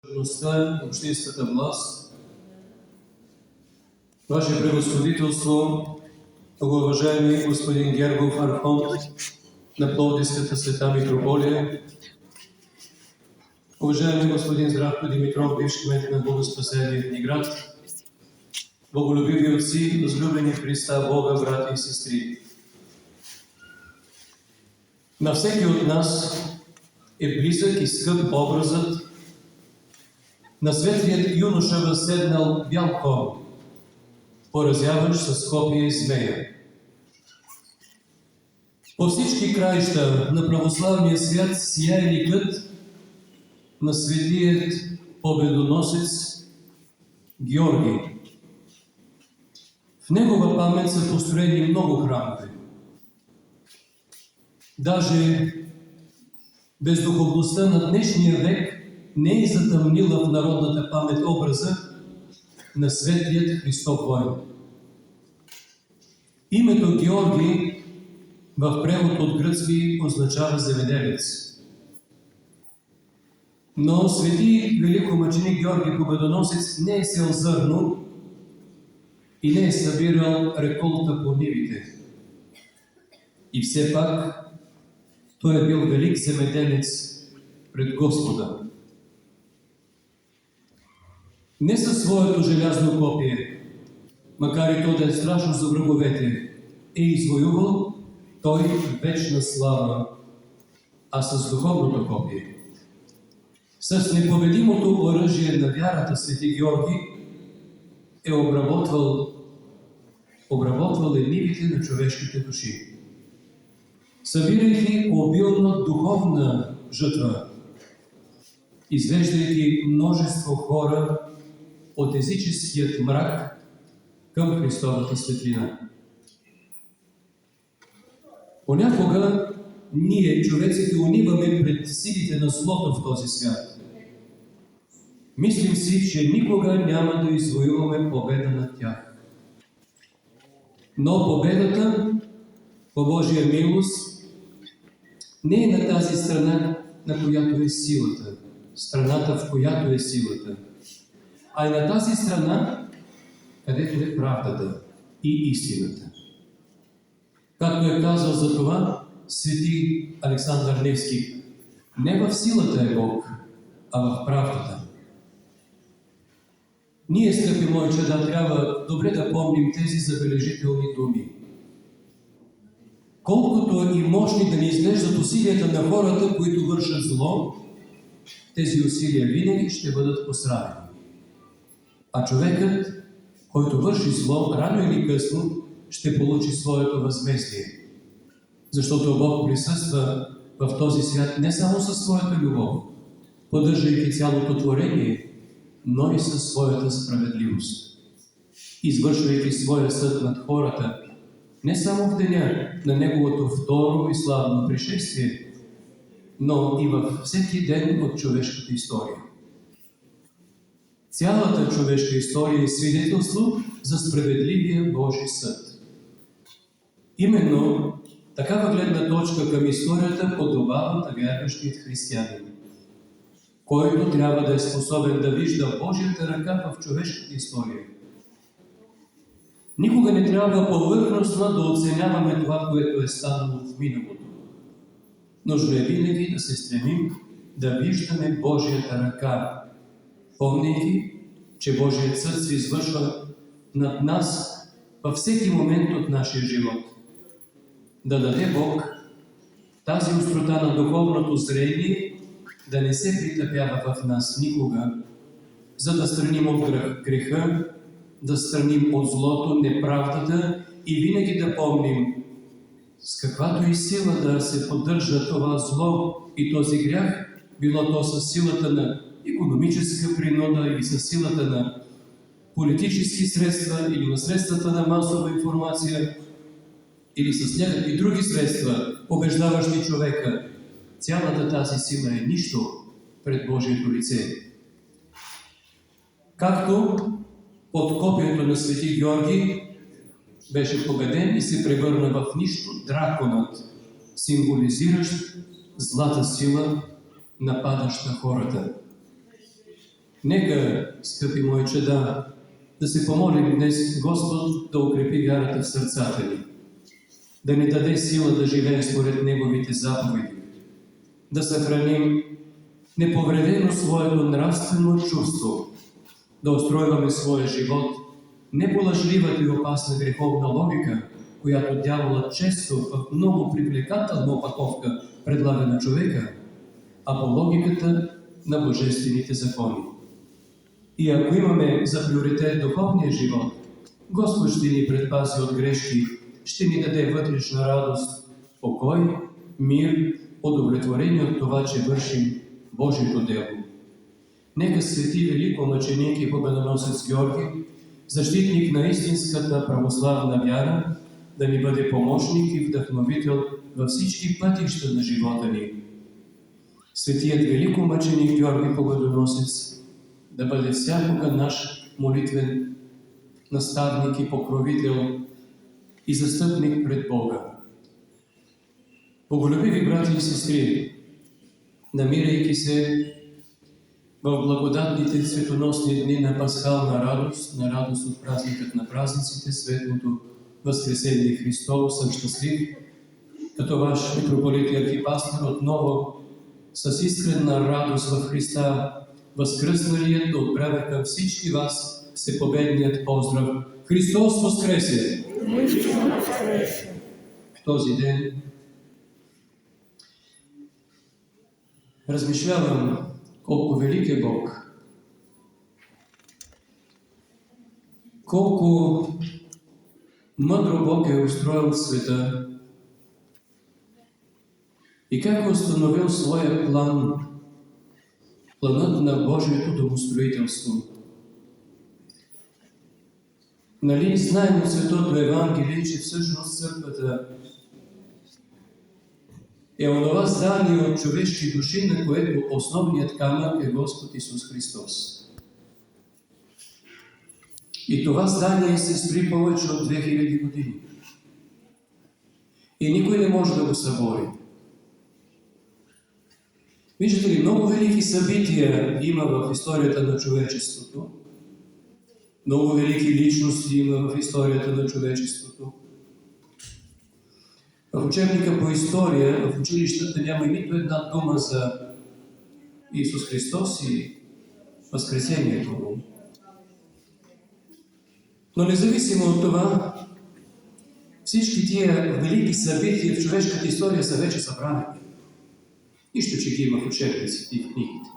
Държавността, общинската власт, Ваше Превъзходителство, многоуважаеми господин Гергов, архонт на Пловдивската света митрополия, уважаеми господин Здравко Димитров, бивш кмет на Богоспасение ни град, боголюбиви отци, възлюбени в Христа, Бога, брати и сестри. На всеки от нас е близък и скъп образът на светлият юноша, възседнал бял кон, поразяващ с копие и змея. По всички краища на православния свят сияе ликът на светият победоносец Георги. В негова памет са построени много храмове. Даже бездуховността на днешния век не е затъмнила в народната памет образа на светлият Христов воин. Името Георги в превод от гръцки означава земеделец. Но свети великомъченик Георги Победоносец не е сел зърно и не е събирал реколта по нивите. И все пак той е бил велик земеделец пред Господа. Не със своето желязно копие, макар и то да е страшно за враговете, е извоювал той вечна слава, а с духовното копие. С непобедимото оръжие на вярата свети Георги е обработвал нивите на човешките души, събирайки обилна духовна жътва, извеждайки множество хора от езическият мрак към Христовата светлина. Понякога ние, човеците, униваме пред силите на злото в този свят. Мислим си, че никога няма да извоюваме победа над тях. Но победата, по Божия милост, не е на тази страна, на която е силата, страната, в която е силата, а и на тази страна, където е правдата и истината. Както е казал за това свети Александър Невски, не в силата е Бог, а в правдата. Ние, скъпи мои чада, трябва добре да помним тези забележителни думи. Колкото и мощни да ни изглеждат усилията на хората, които вършат зло, тези усилия винаги ще бъдат посрамени. А човекът, който върши зло, рано или късно ще получи своето възмездие. Защото Бог присъства в този свят не само със своята любов, поддържайки цялото творение, но и със своята справедливост, извършвайки своя съд над хората, не само в деня на Неговото второ и славно пришествие, но и във всеки ден от човешката история. Цялата човешка история е свидетелство за справедливия Божий съд. Именно такава гледна точка към историята подобава на вярващият християнин, който трябва да е способен да вижда Божията ръка в човешката история. Никога не трябва повърхностно да оценяваме това, което е станало в миналото. Нужно е винаги да се стремим да виждаме Божията ръка, помнейки, че Божият съд се извършва над нас във всеки момент от нашия живот. Да даде Бог тази острота на духовното зрение да не се притъпява в нас никога, за да страним от греха, да страним от злото, неправдата и винаги да помним с каквато и сила да се поддържа това зло и този грях, било то със силата на икономическа принуда или със силата на политически средства или на средствата на масова информация или с някакви други средства, побеждаващи човека. Цялата тази сила е нищо пред Божието лице. Както от копието на свети Георги беше победен и се превърна в нищо драконът, символизиращ злата сила, нападаща хората. Нека, скъпи мои чеда, да се помолим днес Господ да укрепи вярата в сърцата ни, да ни даде сила да живеем според Неговите заповеди, да съхраним неповредено своето нравствено чувство, да устройваме своя живот не по лъжливата и опасна греховна логика, която дяволът често в много привлекателна опаковка предлага на човека, а по логиката на божествените закони. И ако имаме за приоритет духовния живот, Господ ще ни предпази от грешки, ще ни даде вътрешна радост, покой, мир, удовлетворение от това, че вършим Божието дело. Нека свети великомъченик и победоносец Георги, защитник на истинската православна вяра, да ни бъде помощник и вдъхновител във всички пътища на живота ни. Светият великомъченик Георги Победоносец да бъде всякога наш молитвен наставник и покровител и застъпник пред Бога. Боголюбиви брати и сестри, намирайки се в благодатните светоносни дни на пасхална радост, на радост от празникът на празниците, светлото Възкресение Христово, съм щастлив, като ваш митрополит и архипастор, отново с искрена радост в Христа, възкръсналият, да отправя към всички вас всепобедният поздрав: Христос Воскресе! В този ден размишлявам колко велик е Бог, колко мъдро Бог е устроил света и как е установил своя план, планът на Божието домостроителство. Нали знаем от Светото Евангелие, че всъщност църквата е онова здание от човешки души, на което основният камък е Господ Исус Христос. И това здание се строи повече от 2000 години. И никой не може да го събори. Виждате ли, много велики събития има в историята на човечеството. Много велики личности има в историята на човечеството. В учебника по история, в училищата няма нито една дума за Исус Христос и Възкресението му. Но независимо от това, всички тия велики събития в човешката история са вече събрани. Нищо, че ги има в учебниците и в книгите.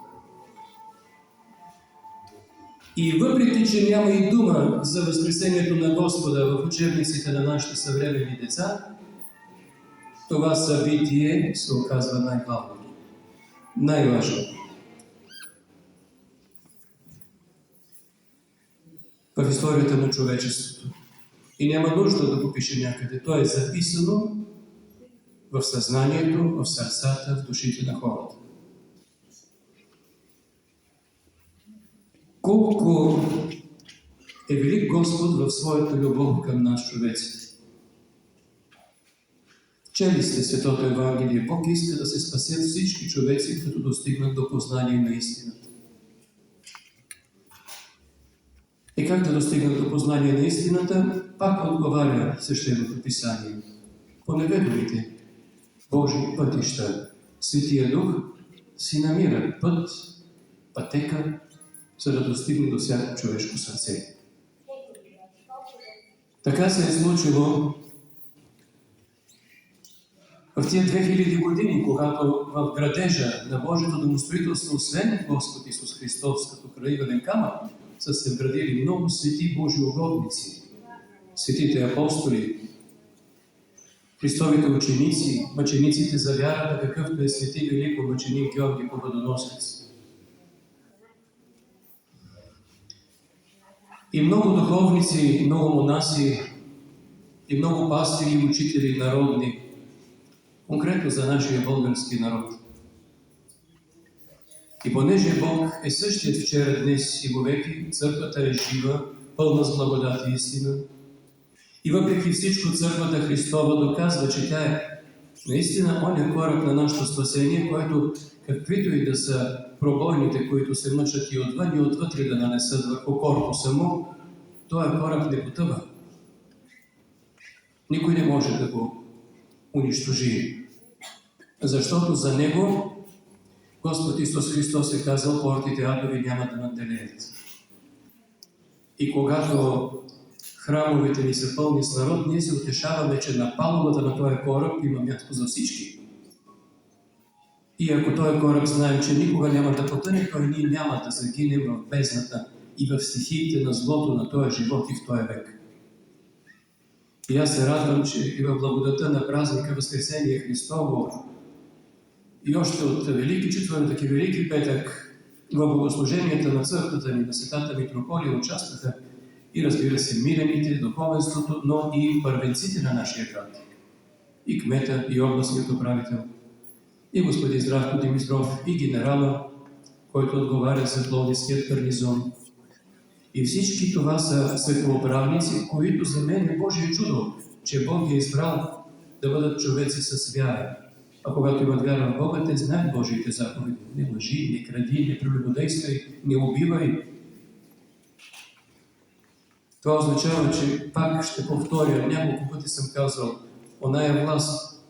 И въпреки, че няма и дума за Възкресението на Господа в учебниците на нашите съвременни деца, това събитие се оказва най-главното, най-важното. В историята на човечеството. И няма нужда да го пише някъде. То е записано в съзнанието, в сърцата, в душите на хората. Колко е велик Господ в своята любов към нас, човеците. Чели сте Светото Евангелие. Бог иска да се спасят всички човеци, като достигнат до познание на истината. И как да достигнат до познание на истината? Пак отговаря Свещеното Писание. По неведомите Божи пътища Светия Дух си намира път, пътека, за да достигне до всяко човешко сърце. Така се е случило в тия 2000 години, когато в градежа на Божието домостроителство, освен Господ Исус Христос като крайъгълен камък, са се вградили много свети Божи угодници, светите апостоли, Христовите ученици, мъчениците за вярата, какъвто е свети великомъченик Георги Победоносец. И много духовници, много монаси, и много пастири и учители народни, конкретно за нашия български народ. И понеже Бог е същият вчера, днес и вовеки, църквата е жива, пълна с благодат и истина. И въпреки всичко църквата Христова доказва, че тя е наистина оня кораб на нашето спасение, който, каквито и да са пробойните, които се мъчат и отвън и отвътре да нанесат върху корпуса му, този кораб не потъва. Никой не може да го унищожи. Защото за него Господ Исус Христос е казал, портите адови няма да надделеят. И когато храмовете ни са пълни с народ, ние се утешаваме, че на палубата на този кораб има място за всички. И ако този кораб знаем, че никога няма да потъне, той ние няма да загинем в бездната и в стихиите на злото на този живот и в този век. И аз се радвам, че и в благодата на празника Възкресение Христово и още от Велики четвъртък и Велики петък в богослуженията на църквата ни, на Светата Митрополия участваха и разбира се мирените, духовенството, но и първенците на нашия град. И кмета, и областният управител, и господин Здравко Димитров, и генерала, който отговаря за Пловдивският гарнизон. И всички това са светлоуправници, които за мен е Божие чудо, че Бог ги е избрал да бъдат човеци с вяра. А когато имат вяра в Бога, те знаят Божиите заповеди. Не лъжи, не кради, не прелюбодействай, не убивай. Това означава, че пак ще повторя, няколко пъти съм казал, оная власт,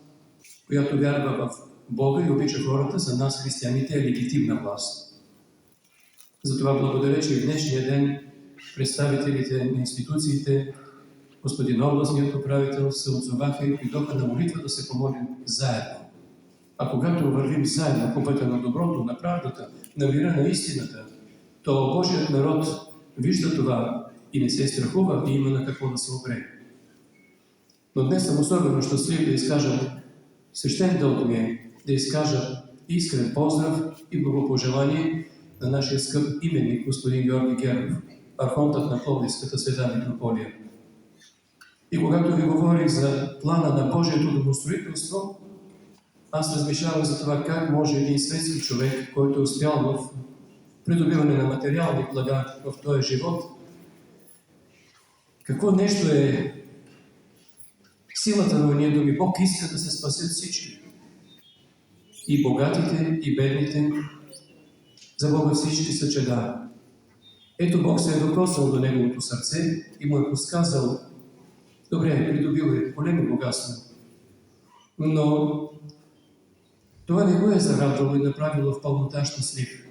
която вярва в Бога и обича хората, за нас, християните, е легитимна власт. Затова благодаря, че и в днешния ден представителите на институциите, господин областният управител, се отзоваха и придоха на молитва да се помолим заедно. А когато вървим заедно по пътя на доброто, на правдата, на мира, на истината, то Божият народ вижда това и не се страхува и има на какво да се опре. Но днес съм особено щастлив да изкажа, свещен дълг ми е да изкажа искрен поздрав и благопожелание на нашия скъп именник господин Георги Гергов, архонтът на Пловдивската Света Митрополия. И когато ви говорих за плана на Божието домостроителство, аз размишлявам за това как може един светски човек, който е успял в придобиване на материални блага в този живот, какво нещо е силата на уния думи. Бог иска да се спасят всички. И богатите, и бедните. За Бога всички са чеда. Ето Бог се е докоснал до неговото сърце и му е подсказал, добре, придобил е големи богатства, но това не го е зарадвало и направило в пълнота щастлив.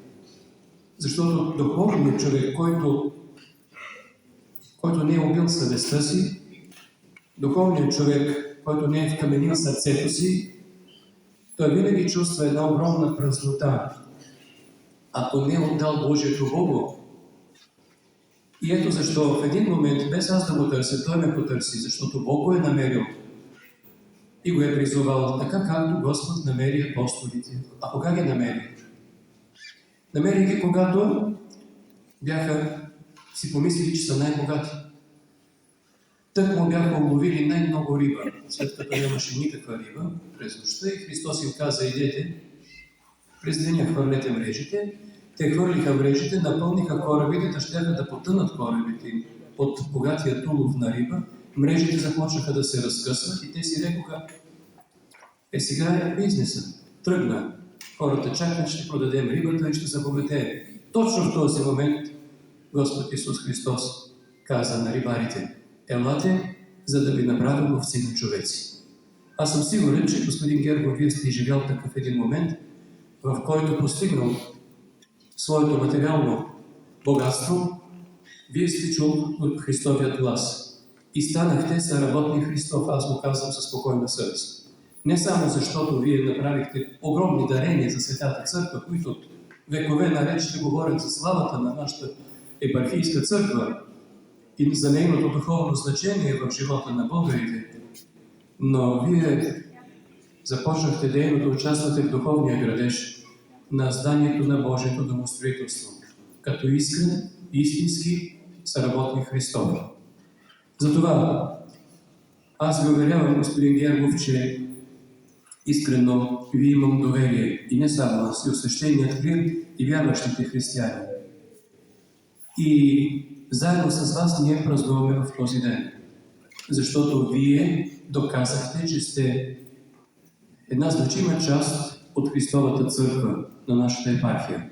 Защото духовният човек, който не е убил съвестта си, духовният човек, който не е вкаменил сърцето си, той винаги чувства една огромна празнота, ако не е отдал Божието Богу. И ето защо в един момент, без аз да го търся, той ме потърси, защото Бог го е намерил и го е призовал, така както Господ намери апостолите. А кога ги намери? Намери ги, когато бяха си помислили, че са най-богати. Тък му бяха уловили най-много риба, след като нямаше никаква риба през нощта и Христос им каза, идете, през деня хвърлете мрежите. Те хвърлиха мрежите, напълниха корабите, да щяха да потънат корабите им от богатия улов на риба. Мрежите започнаха да се разкъсват и те си рекоха, сега е бизнеса. Тръгна. Хората чакат, ще продадем рибата и ще забогатеем. Точно в този момент Господ Исус Христос каза на рибарите, елате, за да ви направя ловци на човеци. Аз съм сигурен, че господин Гергов, вие сте изживял такъв един момент, в който постигнал своето материално богатство, вие сте чул от Христовият глас. И станахте съработник Христов, аз го казвам със спокойна съвест. Не само защото вие направихте огромни дарения за Светата Църква, които от векове наред ще говорят за славата на нашата епархийска църква и за нейното духовно значение в живота на българите, но вие започнахте дейно да участвате в духовния градеж на зданието на Божието домостроителство, като искрен, истински съработник Христов. Затова аз ви уверявам, господин Гергов, че искрено ви имам доверие и не само аз, и освещеният клир и вярващите християни. И заедно с вас ние празнуваме в този ден, защото вие доказахте, че сте една значима част от Христовата църква на нашата епархия.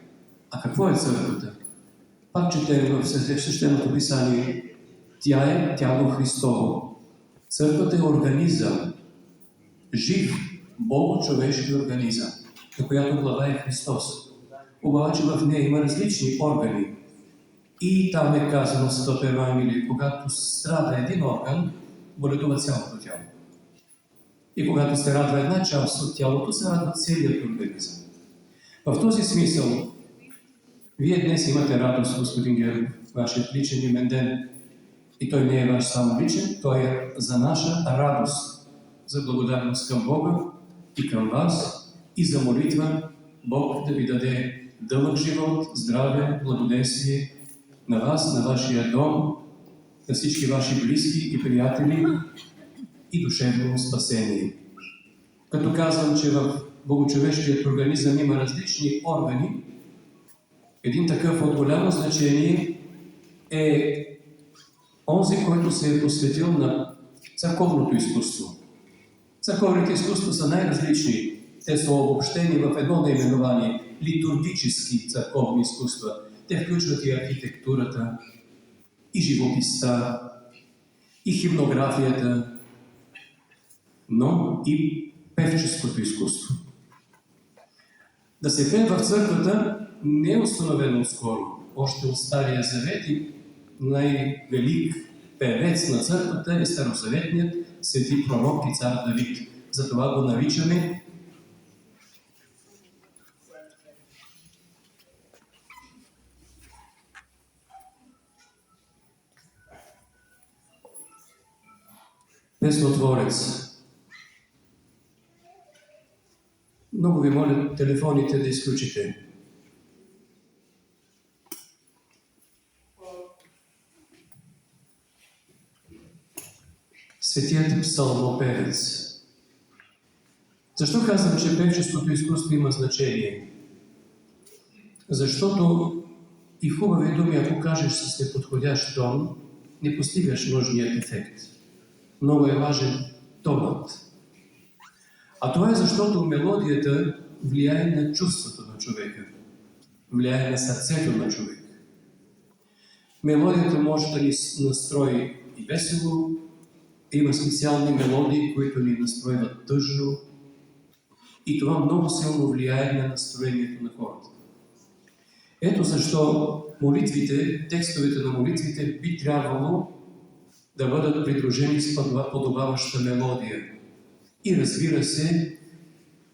А какво е църквата? Пак четем в Свещеното писание, тя е тяло Христово. Църквата е организъм, жив, бого-човешки организъм, на която глава е Христос. Обаче в нея има различни органи. И там е казано в Светото Евангелие, когато страда един орган, боледува цялото тяло. И когато се радва една част от тялото, се радва целият организъм. В този смисъл, вие днес имате радост, господин Герб, вашият личен имен ден. И той не е ваш само личен, той е за наша радост, за благодарност към Бога и към вас, и за молитва Бог да ви даде дълъг живот, здраве, благоденствие на вас, на вашия дом, на всички ваши близки и приятели и душевно спасение. Като казвам, че в богочовешкият организъм има различни органи, един такъв от голямо значение е онзи, който се е посветил на църковното изкуство. Църковните изкуства са най-различни. Те са обобщени в едно наименование – литургически църковни изкуства. Те включват и архитектурата, и живописта, и химнографията, но и певческото изкуство. Да се пее в църквата не е установено скоро. Още от Стария Завет и най-велик певец на църквата е старозаветният свети пророк и цар Давид. Затова го наричаме песнотворец. Много ви моля телефоните да изключите. Светият псалмопевец. Защо казвам, че певческото изкуство има значение? Защото и хубави думи, ако кажеш с неподходящ тон, не постигаш нужният ефект. Много е важен тонът. А това е защото мелодията влияе на чувството на човека, влияе на сърцето на човека. Мелодията може да ни настрои и весело, има специални мелодии, които ни настроиват тъжно, и това много силно влияе на настроението на хората. Ето защо молитвите, текстовете на молитвите би трябвало да бъдат придружени с подобаваща мелодия. И разбира се,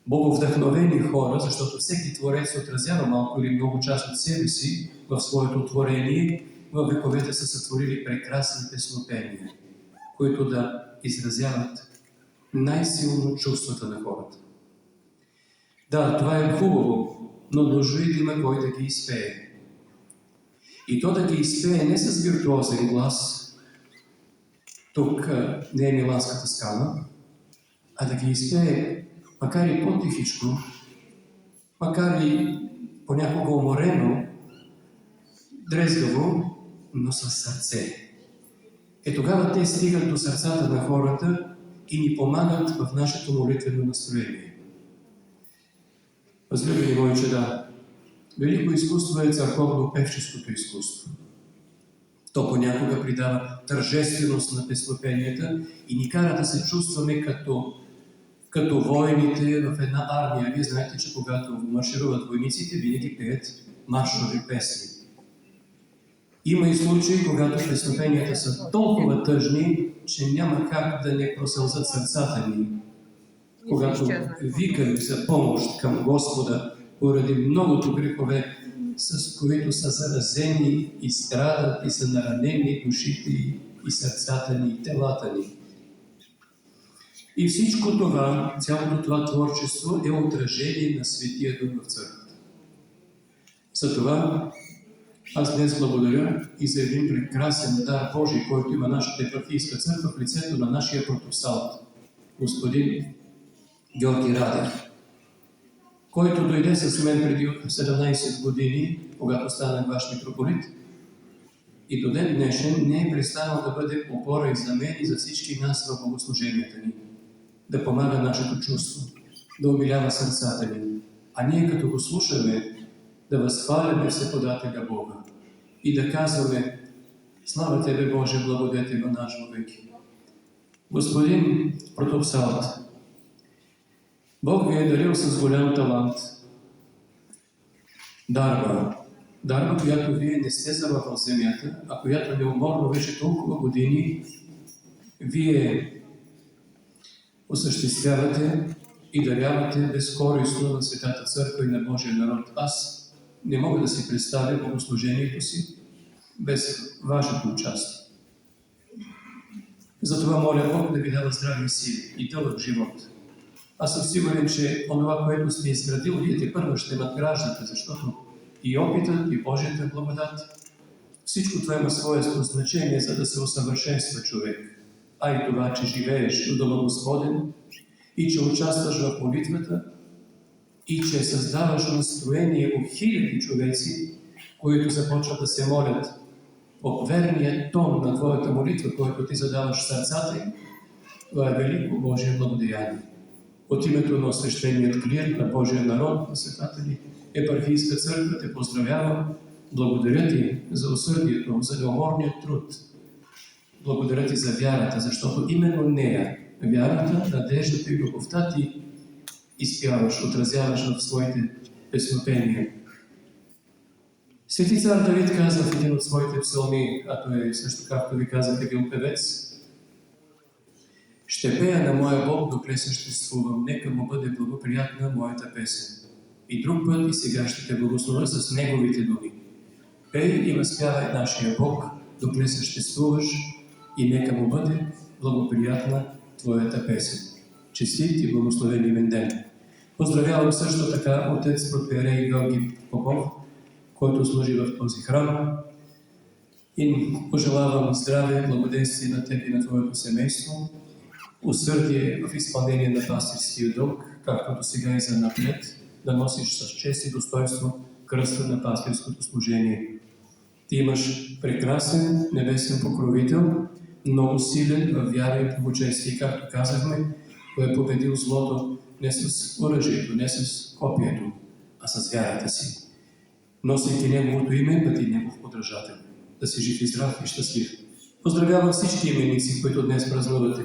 боговдъхновени хора, защото всеки творец отразява малко или много част от себе си в своето творение, във вековете са сътворили прекрасни песнопения, които да изразяват най-силно чувствата на хората. Да, това е хубаво, но нужно е да има кой да ги изпее. И то да ги изпее не с виртуозен глас, тук не е Миланската скала, а да ги изпее, макар и по-тихичко, макар и понякога уморено, дрезгаво, но със сърце. Тогава те стигат до сърцата на хората и ни помагат в нашето молитвено настроение. Възлюбени мои чеда, велико изкуство е църковно-певческото изкуство. То понякога придава тържественост на песнопенията и ни кара да се чувстваме като войните в една армия. Вие знаете, че когато маршируват войниците, винаги пеят маршови песни. Има и случаи, когато песнопенията са толкова тъжни, че няма как да не просълзат сърцата ни. Когато викаме за помощ към Господа поради многото грехове, с които са заразени и страдат и са наранени душите и сърцата ни и телата ни. И всичко това, цялото това творчество е отражение на Светия Дух в църквата. Затова аз днес благодаря и за един прекрасен дар Божий, който има нашата епархийска църква в лицето на нашия протопсалт, господин Георги Радев, който дойде с мен преди 17 години, когато станах ваш митрополит, и до ден днешен не е престанал да бъде опора и за мен и за всички нас в богослуженията ни, да помага нашето чувство, да умилява сърцата ни. А ние като го слушаме, да възхваляме Всеподателя Бога и да казваме: слава Тебе, Боже, благодетелю наш веки. Господин протопсалът, Бог ви е дарил с голям талант дарба, която вие не сте заровал в земята, а която неуморно вече толкова години вие осъществявате и дарявате безкористно на Светата Църква и на Божия народ. Аз не мога да си представя богослужението си без вашето участие. Затова моля Бог да ви дава здрави сили и дълъг живот. Аз съм сигурен, че онова, което сте изградил, вие тепърва ще надграждате, защото и опитът, и Божията благодат, всичко това има своето значение, за да се усъвършенства човек. А и това, че живееш в Дома Господен, и че участваш в молитвата, и че създаваш настроение у хиляди човеци, които започват да се молят по верния тон на твоята молитва, който ти задаваш в сърцата им, това е велико Божие благодеяние. От името на свещеният клир на Божия народ, на Светата ни епархийска църква, те поздравявам. Благодаря ти за усърдието, за неуморния труд. Благодаря ти за вярата, защото именно нея, вярата, надеждата и любовта ти изпяваш, отразяваш в своите песнопения. Свети цар Давид каза в един от своите псалми, а той също, както ви казах, е бил певец: ще пея на моя Бог, докле съществувам, нека му бъде благоприятна моята песен. И друг път и сега ще те благословя с неговите думи. Пей и възпявай нашия Бог, докле съществуваш, и нека му бъде благоприятна твоята песен. Честит и благословен имен ден! Поздравявам също така отец протоиерей Георги Попов, който служи в този храм, и пожелавам здраве, благоденствие на теб и на твоето семейство, усърдие в изпълнение на пастирския дълг, както до сега и за напред, да носиш с чест и достоинство кръста на пастирското служение. Ти имаш прекрасен небесен покровител, много силен във вяра и благочестие, както казахме, той е победил злото не с оръжието, не с копието, а с вярата си. Носейки Неговото име, бъди Негов подражател. Да си жив и здрав и щастлив. Поздравявам всички именици, които днес празнувате.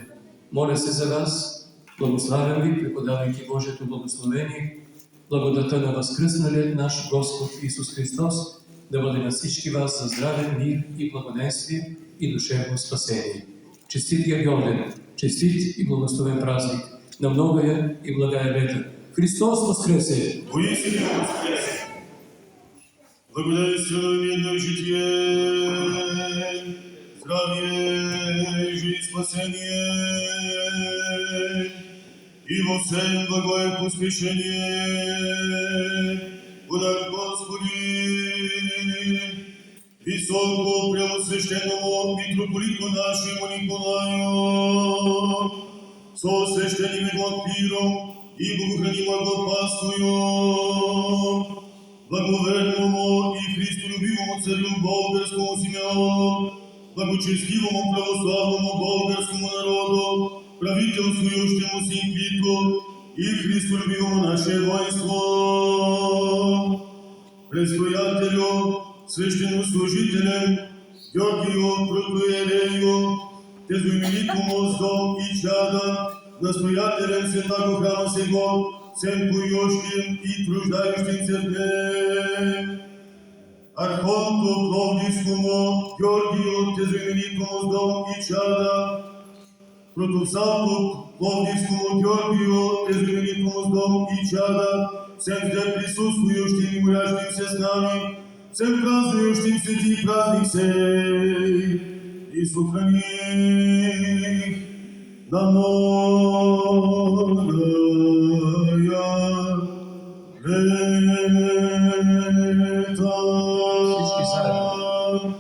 Моля се за вас, благославям ви, преподавайки Божието благословение, благодата на възкръсналият наш Господ Исус Христос да бъде на всички вас за здраве, мир и благоденствие и душевно спасение. Честит Гергьовден, честит и благословен празник на многая и благая лета. Христос воскресе! Воистину воскресе! Благоденствие на мирное житие, здравие, жизнь, спасение, и во всем благое поспешение, удар Господи, високо преосвященному митрополиту нашему Николаю, со священным его клиром и богохранимого паствою, благоверному и христолюбивому царю болгарскому Симеону, благочестивому православному болгарскому народу, правителствующему Симплиту и христолюбивому наше воинство, предстоятелю, священнослужителем Георгию протоиерею, тезуименитому сдом и чада, настоятелем святаго храма сего, всем поющим и труждающимся в нем, архонту Пловдивскому Георгию, тезуименитому сдом и чада, протопсалку Пловдивскому Георгию, тезуименитому сдом и чада, всем здесь присутствующим и молящимся с нами, всем празднующим свети праздник сей, и сохрани на многая лета. Всички заедно.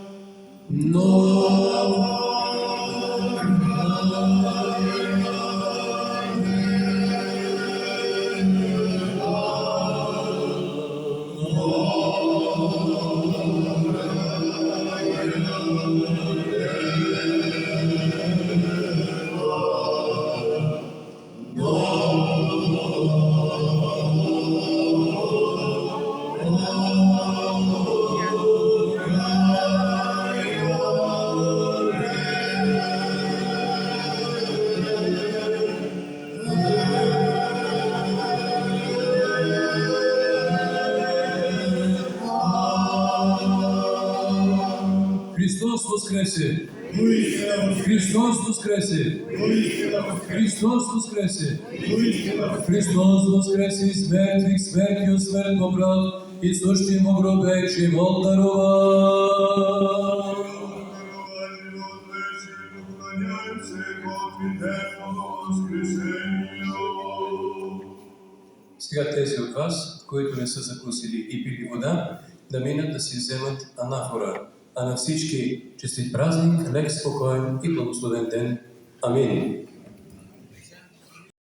Oh Христос воскресе! Христос воскресе! Христос воскресе! Христос воскресе из мертвых, смертью смерть побрал, и сущим в гробе живот даровал. Сега тези от вас, които не са закусили и пили вода, да минат да си вземат анафора. А на всички честит празник, лек, спокоен и благословен ден. Амин.